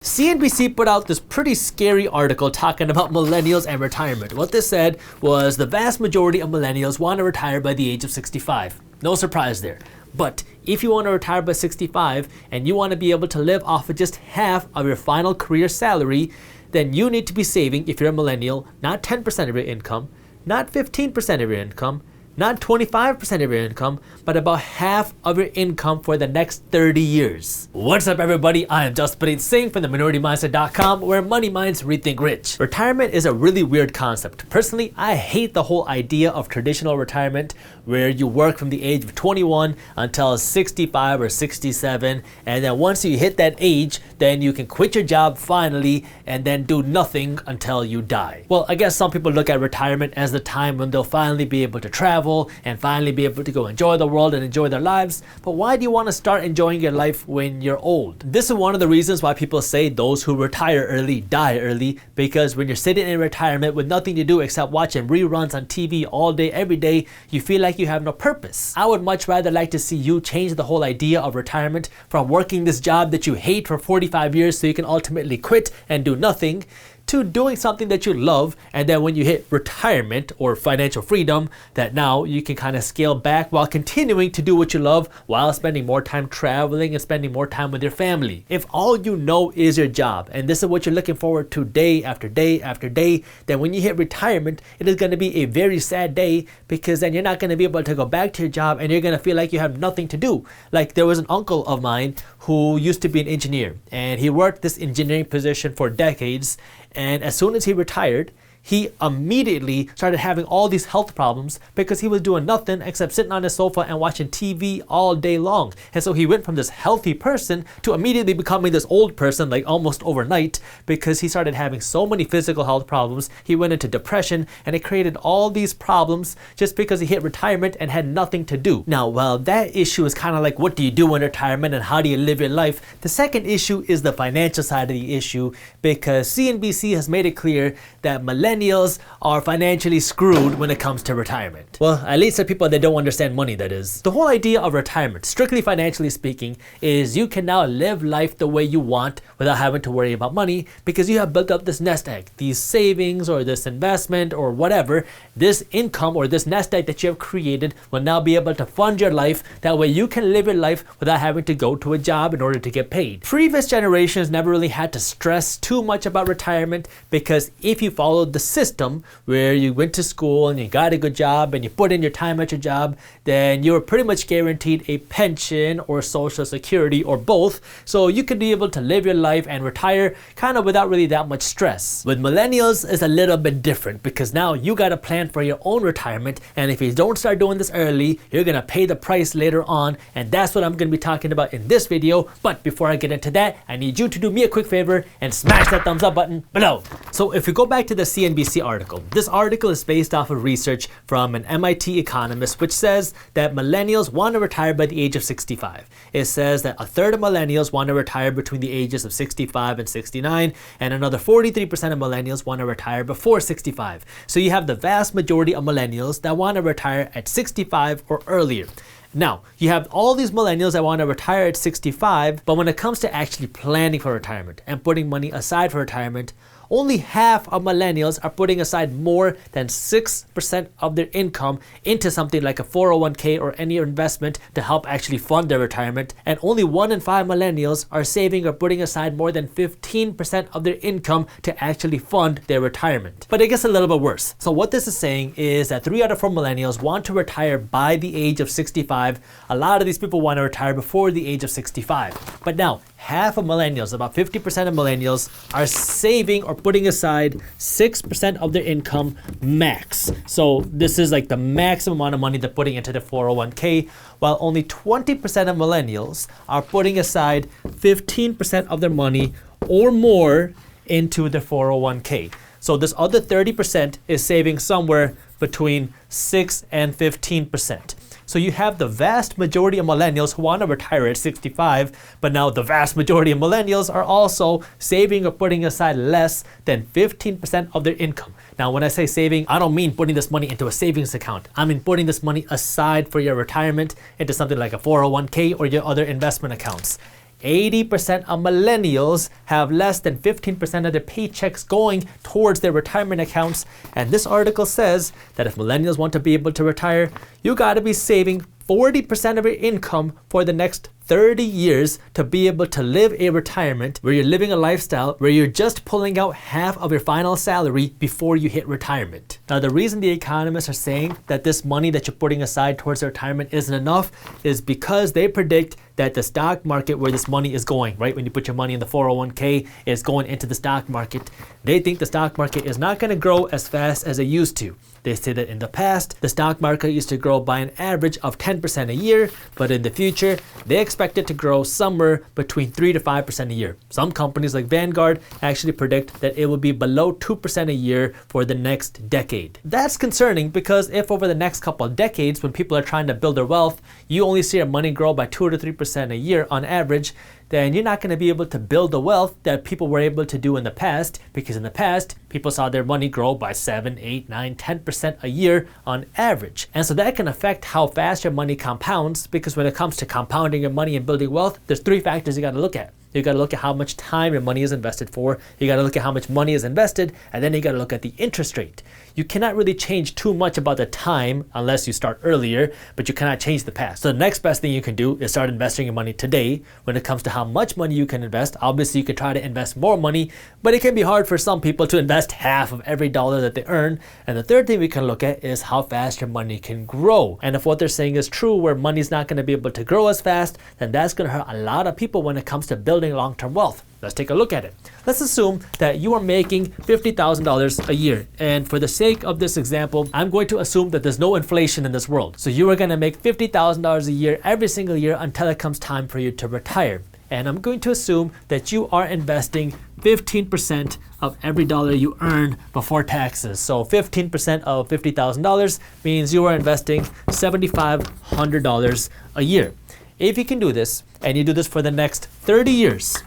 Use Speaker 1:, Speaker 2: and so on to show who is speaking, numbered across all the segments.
Speaker 1: CNBC put out this pretty scary article talking about millennials and retirement. What they said was the vast majority of millennials want to retire by the age of 65. No surprise there. But if you want to retire by 65 and you want to be able to live off of just half of your final career salary, then you need to be saving, if you're a millennial, not 10% of your income, not 15% of your income, not 25% of your income, but about half of your income for the next 30 years. What's up, everybody? I am Jaspreet Singh from theminoritymindset.com, where money minds rethink rich. Retirement is a really weird concept. Personally, I hate the whole idea of traditional retirement, where you work from the age of 21 until 65 or 67, and then once you hit that age, then you can quit your job finally and then do nothing until you die. Well, I guess some people look at retirement as the time when they'll finally be able to travel and finally be able to go enjoy the world and enjoy their lives. But why do you want to start enjoying your life when you're old? This is one of the reasons why people say those who retire early die early, because when you're sitting in retirement with nothing to do except watching reruns on TV all day, every day, you feel like you have no purpose. I would much rather like to see you change the whole idea of retirement from working this job that you hate for 45 years so you can ultimately quit and do nothing, to doing something that you love, and then when you hit retirement or financial freedom, that now you can kind of scale back while continuing to do what you love while spending more time traveling and spending more time with your family. If all you know is your job and this is what you're looking forward to day after day after day, then when you hit retirement, it is going to be a very sad day, because then you're not going to be able to go back to your job and you're going to feel like you have nothing to do. Like, there was an uncle of mine who used to be an engineer, and he worked this engineering position for decades. And as soon as he retired, he immediately started having all these health problems because he was doing nothing except sitting on his sofa and watching TV all day long. And so he went from this healthy person to immediately becoming this old person, like almost overnight, because he started having so many physical health problems. He went into depression, and it created all these problems just because he hit retirement and had nothing to do. Now, while that issue is kind of like, what do you do in retirement and how do you live your life? The second issue is the financial side of the issue, because CNBC has made it clear that millennials are financially screwed when it comes to retirement. Well, at least the people that don't understand money, that is. The whole idea of retirement, strictly financially speaking, is you can now live life the way you want without having to worry about money, because you have built up this nest egg, these savings or this investment or whatever. This income or this nest egg that you have created will now be able to fund your life. That way you can live your life without having to go to a job in order to get paid. Previous generations never really had to stress too much about retirement, because if you followed the system where you went to school and you got a good job and you put in your time at your job, then you were pretty much guaranteed a pension or social security or both, so you could be able to live your life and retire kind of without really that much stress. With millennials, it's a little bit different, because now you got to plan for your own retirement, and if you don't start doing this early, you're gonna pay the price later on, and that's what I'm gonna be talking about in this video. But before I get into that, I need you to do me a quick favor and smash that thumbs up button below. So if we go back to the CNBC article, this article is based off of research from an MIT economist, which says that millennials want to retire by the age of 65. It says that a third of millennials want to retire between the ages of 65 and 69, and another 43% of millennials want to retire before 65. So you have the vast majority of millennials that want to retire at 65 or earlier. Now, you have all these millennials that want to retire at 65, but when it comes to actually planning for retirement and putting money aside for retirement, only half of millennials are putting aside more than 6% of their income into something like a 401k or any investment to help actually fund their retirement. And only 1 in 5 millennials are saving or putting aside more than 15% of their income to actually fund their retirement. But it gets a little bit worse. So what this is saying is that 3 out of 4 millennials want to retire by the age of 65. A lot of these people want to retire before the age of 65. But now, half of millennials, about 50% of millennials, are saving or putting aside 6% of their income max. So this is like the maximum amount of money they're putting into the 401k, while only 20% of millennials are putting aside 15% of their money or more into the 401k. So this other 30% is saving somewhere between 6 and 15%. So you have the vast majority of millennials who want to retire at 65, but now the vast majority of millennials are also saving or putting aside less than 15% of their income. Now, when I say saving, I don't mean putting this money into a savings account. I mean putting this money aside for your retirement into something like a 401k or your other investment accounts. 80% of millennials have less than 15% of their paychecks going towards their retirement accounts. And this article says that if millennials want to be able to retire, you got to be saving 40% of your income for the next 30 years to be able to live a retirement where you're living a lifestyle where you're just pulling out half of your final salary before you hit retirement. Now, the reason the economists are saying that this money that you're putting aside towards retirement isn't enough is because they predict that the stock market where this money is going, right? When you put your money in the 401k, it's going into the stock market. They think the stock market is not going to grow as fast as it used to. They say that in the past, the stock market used to grow by an average of 10% a year, but in the future, they expect it to grow somewhere between 3 to 5% a year. Some companies like Vanguard actually predict that it will be below 2% a year for the next decade. That's concerning because if over the next couple of decades, when people are trying to build their wealth, you only see your money grow by 2 to 3% a year on average, then you're not going to be able to build the wealth that people were able to do in the past, because in the past, people saw their money grow by 7, 8, 9, 10% a year on average. And so that can affect how fast your money compounds, because when it comes to compounding your money and building wealth, there's 3 factors you got to look at. You got to look at how much time your money is invested for, you got to look at how much money is invested, and then you got to look at the interest rate. You cannot really change too much about the time unless you start earlier, but you cannot change the past. So the next best thing you can do is start investing your money today. When it comes to how much money you can invest, obviously you can try to invest more money, but it can be hard for some people to invest half of every dollar that they earn. And the third thing we can look at is how fast your money can grow. And if what they're saying is true, where money's not going to be able to grow as fast, then that's going to hurt a lot of people when it comes to building long-term wealth. Let's take a look at it. Let's assume that you are making $50,000 a year. And for the sake of this example, I'm going to assume that there's no inflation in this world. So you are going to make $50,000 a year every single year until it comes time for you to retire. And I'm going to assume that you are investing 15% of every dollar you earn before taxes. So 15% of $50,000 means you are investing $7,500 a year. If you can do this, and you do this for the next 30 years,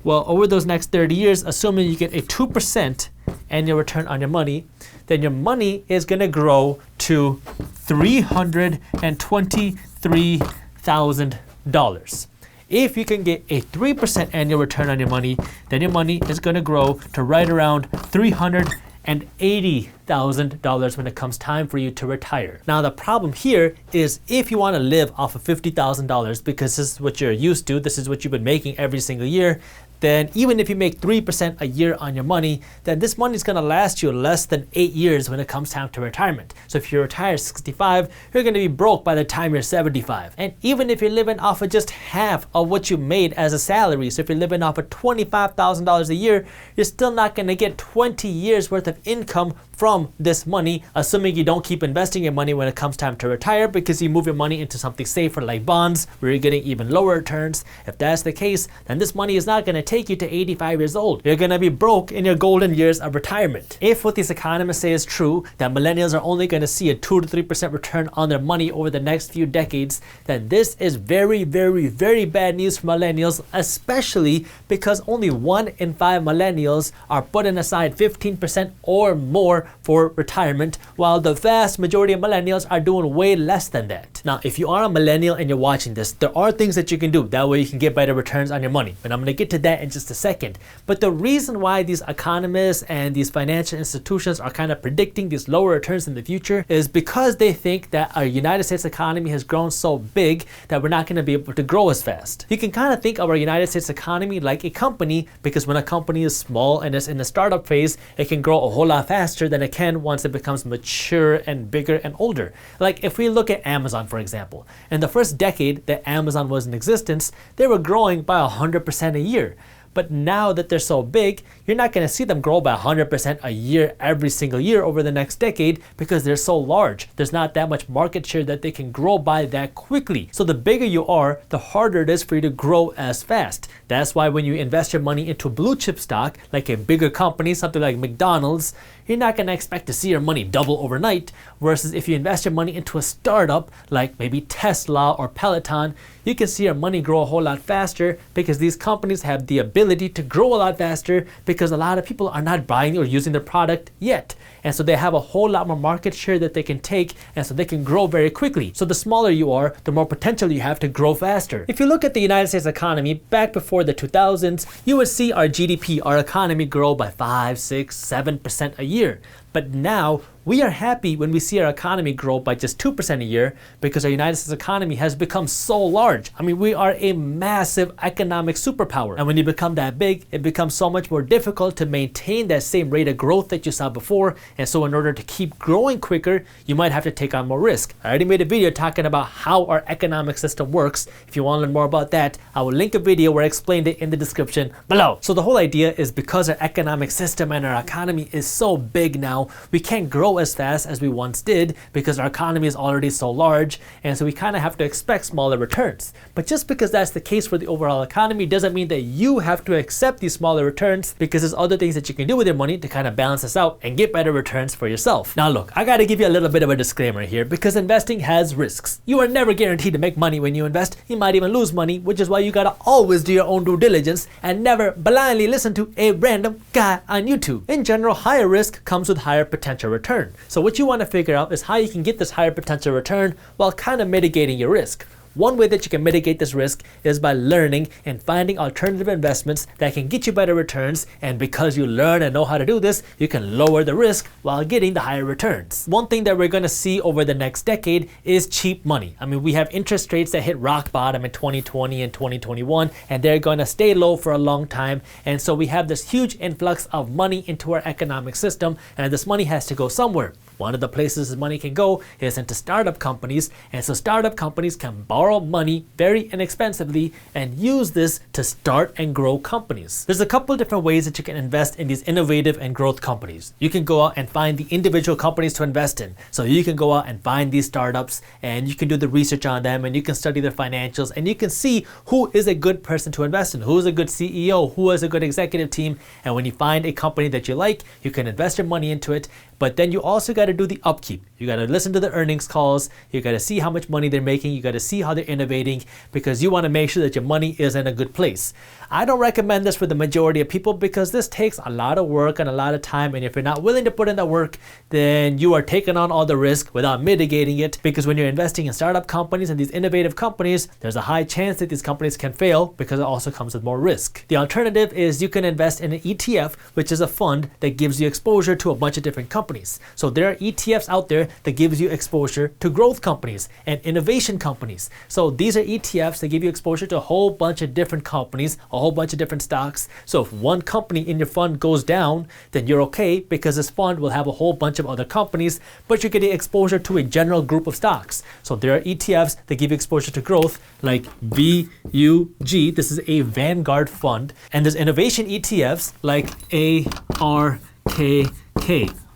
Speaker 1: well, over those next 30 years, assuming you get a 2% annual return on your money, then your money is going to grow to $323,000. If you can get a 3% annual return on your money, then your money is going to grow to right around $380,000 when it comes time for you to retire. Now, the problem here is if you want to live off of $50,000 because this is what you're used to, this is what you've been making every single year, then even if you make 3% a year on your money, then this money is going to last you less than 8 years when it comes time to retirement. So if you retire at 65, you're going to be broke by the time you're 75. And even if you're living off of just half of what you made as a salary, so if you're living off of $25,000 a year, you're still not going to get 20 years worth of income from this money, assuming you don't keep investing your money when it comes time to retire because you move your money into something safer like bonds where you're getting even lower returns. If that's the case, then this money is not going to take you to 85 years old. You're going to be broke in your golden years of retirement. If what these economists say is true, that millennials are only going to see a 2 to 3% return on their money over the next few decades, then this is very, very, very bad news for millennials, especially because only 1 in 5 millennials are putting aside 15% or more for retirement, while the vast majority of millennials are doing way less than that. Now, if you are a millennial and you're watching this, there are things that you can do. That way you can get better returns on your money. And I'm going to get to that in just a second. But the reason why these economists and these financial institutions are kind of predicting these lower returns in the future is because they think that our United States economy has grown so big that we're not going to be able to grow as fast. You can kind of think of our United States economy like a company, because when a company is small and is in the startup phase, it can grow a whole lot faster than it can once it becomes mature and bigger and older. Like if we look at Amazon, for example, in the first decade that Amazon was in existence, they were growing by 100% a year. But now that they're so big, you're not going to see them grow by 100% a year every single year over the next decade because they're so large. There's not that much market share that they can grow by that quickly. So the bigger you are, the harder it is for you to grow as fast. That's why when you invest your money into blue chip stock, like a bigger company, something like McDonald's, you're not going to expect to see your money double overnight. Versus if you invest your money into a startup like maybe Tesla or Peloton, you can see your money grow a whole lot faster because these companies have the ability ability to grow a lot faster because a lot of people are not buying or using their product yet. And so they have a whole lot more market share that they can take, and so they can grow very quickly. So the smaller you are, the more potential you have to grow faster. If you look at the United States economy back before the 2000s, you would see our GDP, our economy grow by 5, 6, 7% a year. But now we are happy when we see our economy grow by just 2% a year because our United States economy has become so large. I mean, we are a massive economic superpower. And when you become that big, it becomes so much more difficult to maintain that same rate of growth that you saw before. And so in order to keep growing quicker, you might have to take on more risk. I already made a video talking about how our economic system works. If you want to learn more about that, I will link a video where I explained it in the description below. So the whole idea is because our economic system and our economy is so big now, we can't grow as fast as we once did because our economy is already so large, and so we kind of have to expect smaller returns. But just because that's the case for the overall economy doesn't mean that you have to accept these smaller returns, because there's other things that you can do with your money to kind of balance this out and get better returns for yourself. Now look, I gotta give you a little bit of a disclaimer here because investing has risks. You are never guaranteed to make money when you invest. You might even lose money, which is why you gotta always do your own due diligence and never blindly listen to a random guy on YouTube. In general, higher risk comes with higher potential return. So what you want to figure out is how you can get this higher potential return while kind of mitigating your risk. One way that you can mitigate this risk is by learning and finding alternative investments that can get you better returns, and because you learn and know how to do this, you can lower the risk while getting the higher returns. One thing that we're going to see over the next decade is cheap money. I mean, we have interest rates that hit rock bottom in 2020 and 2021, and they're going to stay low for a long time, and so we have this huge influx of money into our economic system, and this money has to go somewhere. One of the places this money can go is into startup companies, and so startup companies can borrow money very inexpensively and use this to start and grow companies. There's a couple different ways that you can invest in these innovative and growth companies. You can go out and find the individual companies to invest in. So you can go out and find these startups and you can do the research on them and you can study their financials and you can see who is a good person to invest in, who is a good CEO, who has a good executive team. And when you find a company that you like, you can invest your money into it. But then you also got to do the upkeep. You got to listen to the earnings calls. You got to see how much money they're making. You got to see how they're innovating, because you want to make sure that your money is in a good place. I don't recommend this for the majority of people because this takes a lot of work and a lot of time. And if you're not willing to put in that work, then you are taking on all the risk without mitigating it. Because when you're investing in startup companies and these innovative companies, there's a high chance that these companies can fail because it also comes with more risk. The alternative is you can invest in an ETF, which is a fund that gives you exposure to a bunch of different companies. So there are ETFs out there that gives you exposure to growth companies and innovation companies. So these are ETFs that give you exposure to a whole bunch of different companies, a whole bunch of different stocks. So if one company in your fund goes down, then you're okay because this fund will have a whole bunch of other companies, but you're getting exposure to a general group of stocks. So there are ETFs that give you exposure to growth like VUG. This is a Vanguard fund. And there's innovation ETFs like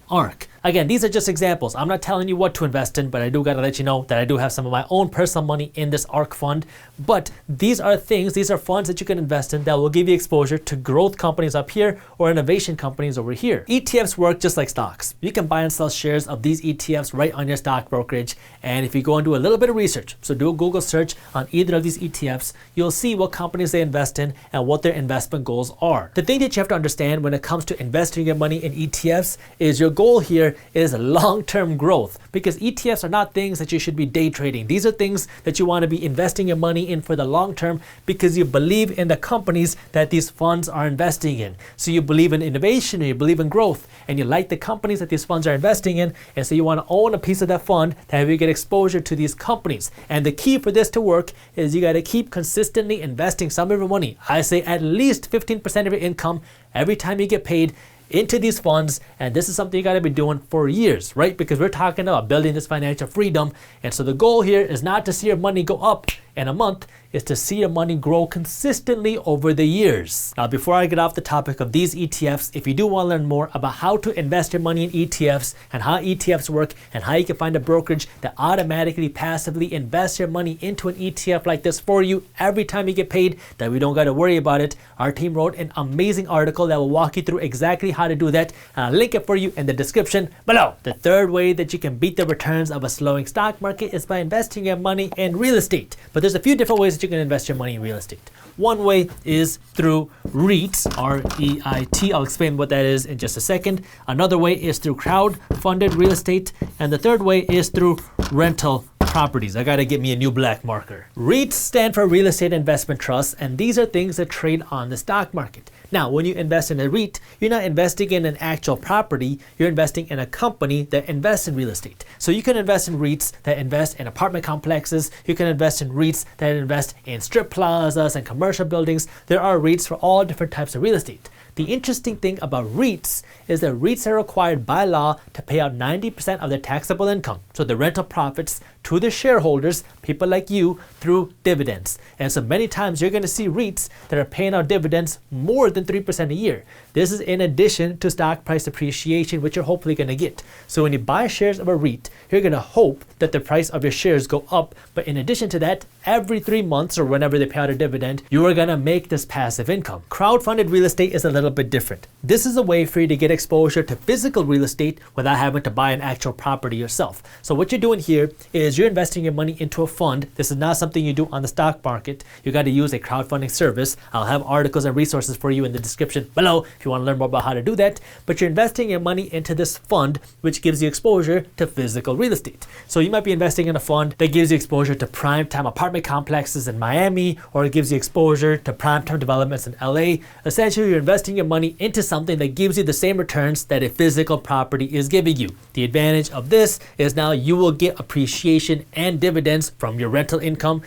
Speaker 1: ARK. Again, these are just examples. I'm not telling you what to invest in, but I do gotta let you know that I do have some of my own personal money in this ARK fund. But these are funds that you can invest in that will give you exposure to growth companies up here or innovation companies over here. ETFs work just like stocks. You can buy and sell shares of these ETFs right on your stock brokerage. And if you go and do a little bit of research, so do a Google search on either of these ETFs, you'll see what companies they invest in and what their investment goals are. The thing that you have to understand when it comes to investing your money in ETFs is your goal here is long-term growth, because ETFs are not things that you should be day trading. These are things that you want to be investing your money in for the long term because you believe in the companies that these funds are investing in. So you believe in innovation and you believe in growth and you like the companies that these funds are investing in, and so you want to own a piece of that fund to have you get exposure to these companies. And the key for this to work is you got to keep consistently investing some of your money. I say at least 15% of your income every time you get paid into these funds, and this is something you got to be doing for years, right? Because we're talking about building this financial freedom, and so the goal here is not to see your money go up in a month, is to see your money grow consistently over the years. Now, before I get off the topic of these ETFs, if you do want to learn more about how to invest your money in ETFs and how ETFs work and how you can find a brokerage that automatically passively invests your money into an ETF like this for you every time you get paid, that we don't got to worry about it, our team wrote an amazing article that will walk you through exactly how to do that. I'll link it for you in the description below. The third way that you can beat the returns of a slowing stock market is by investing your money in real estate. But there's a few different ways that you can invest your money in real estate. One way is through REITs, R-E-I-T. I'll explain what that is in just a second. Another way is through crowd-funded real estate. And the third way is through rental properties. I gotta get me a new black marker. REITs stand for Real Estate Investment Trusts, and these are things that trade on the stock market. Now, when you invest in a REIT, you're not investing in an actual property, you're investing in a company that invests in real estate. So you can invest in REITs that invest in apartment complexes, you can invest in REITs that invest in strip plazas and commercial buildings. There are REITs for all different types of real estate. The interesting thing about REITs is that REITs are required by law to pay out 90% of their taxable income, so the rental profits, to the shareholders, people like you, through dividends. And so many times you're going to see REITs that are paying out dividends more than 3% a year. This is in addition to stock price appreciation, which you're hopefully going to get. So when you buy shares of a REIT, you're going to hope that the price of your shares go up. But in addition to that, every 3 months or whenever they pay out a dividend, you are going to make this passive income. Crowdfunded real estate is a little bit different. This is a way for you to get exposure to physical real estate without having to buy an actual property yourself. So what you're doing here is you're investing your money into a fund. This is not something you do on the stock market. You got to use a crowdfunding service. I'll have articles and resources for you in the description below if you want to learn more about how to do that. But you're investing your money into this fund, which gives you exposure to physical real estate. So you might be investing in a fund that gives you exposure to prime-time apartment complexes in Miami, or it gives you exposure to prime-time developments in LA. Essentially, you're investing your money into something that gives you the same returns that a physical property is giving you. The advantage of this is now you will get appreciation and dividends from your rental income.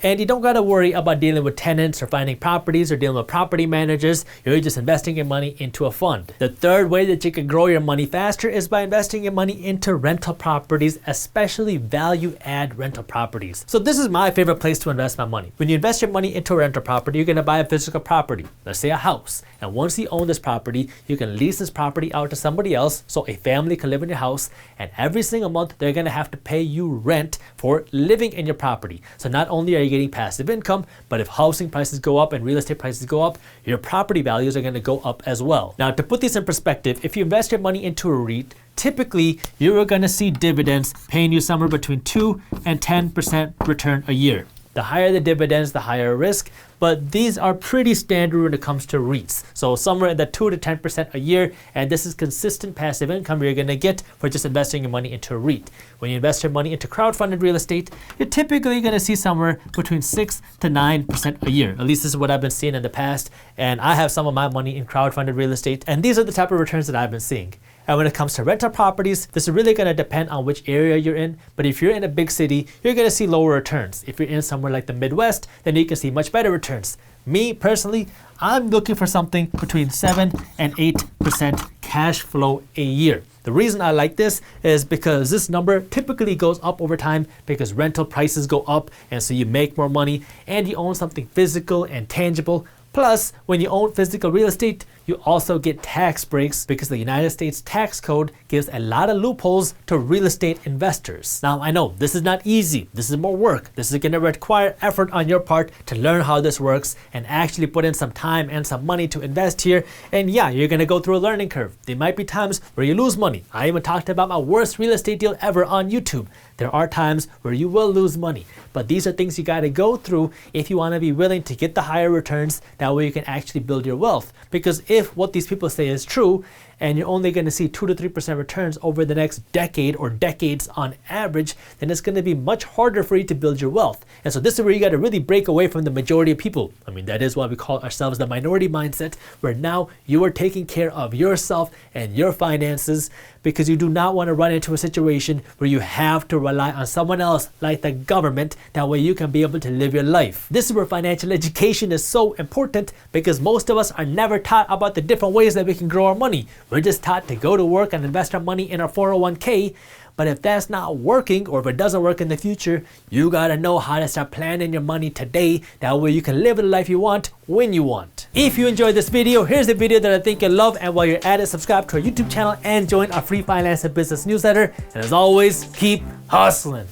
Speaker 1: And you don't got to worry about dealing with tenants or finding properties or dealing with property managers. You're just investing your money into a fund. The third way that you can grow your money faster is by investing your money into rental properties, especially value add rental properties. So this is my favorite place to invest my money. When you invest your money into a rental property, you're going to buy a physical property, let's say a house. And once you own this property, you can lease this property out to somebody else, so a family can live in your house, and every single month they're going to have to pay you rent for living in your property. So not only are you getting passive income, but if housing prices go up and real estate prices go up, your property values are going to go up as well. Now, to put this in perspective, if you invest your money into a REIT, typically you are going to see dividends paying you somewhere between 2 and 10% return a year. The higher the dividends, the higher risk, but these are pretty standard when it comes to REITs. So somewhere in the 2 to 10% a year, and this is consistent passive income you're gonna get for just investing your money into a REIT. When you invest your money into crowdfunded real estate, you're typically gonna see somewhere between 6 to 9% a year. At least this is what I've been seeing in the past, and I have some of my money in crowdfunded real estate, and these are the type of returns that I've been seeing. And when it comes to rental properties, this is really going to depend on which area you're in. But if you're in a big city, you're going to see lower returns. If you're in somewhere like the Midwest, then you can see much better returns. Me, personally, I'm looking for something between 7 and 8% cash flow a year. The reason I like this is because this number typically goes up over time because rental prices go up, and so you make more money and you own something physical and tangible. Plus, when you own physical real estate, you also get tax breaks because the United States tax code gives a lot of loopholes to real estate investors. Now, I know this is not easy. This is more work. This is going to require effort on your part to learn how this works and actually put in some time and some money to invest here. And yeah, you're going to go through a learning curve. There might be times where you lose money. I even talked about my worst real estate deal ever on YouTube. There are times where you will lose money, but these are things you got to go through if you want to be willing to get the higher returns. That way you can actually build your wealth. Because if what these people say is true, and you're only going to see 2 to 3% returns over the next decade or decades on average, then it's going to be much harder for you to build your wealth. And so this is where you got to really break away from the majority of people. I mean, that is why we call ourselves the minority mindset, where now you are taking care of yourself and your finances, because you do not want to run into a situation where you have to rely on someone else like the government. That way you can be able to live your life. This is where financial education is so important, because most of us are never taught about the different ways that we can grow our money. We're just taught to go to work and invest our money in our 401k. But if that's not working, or if it doesn't work in the future, you gotta know how to start planning your money today. That way you can live the life you want when you want. If you enjoyed this video, here's a video that I think you'll love. And while you're at it, subscribe to our YouTube channel and join our free finance and business newsletter. And as always, keep hustling.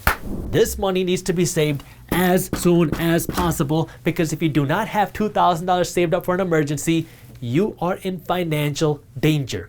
Speaker 1: This money needs to be saved as soon as possible, because if you do not have $2,000 saved up for an emergency, you are in financial danger.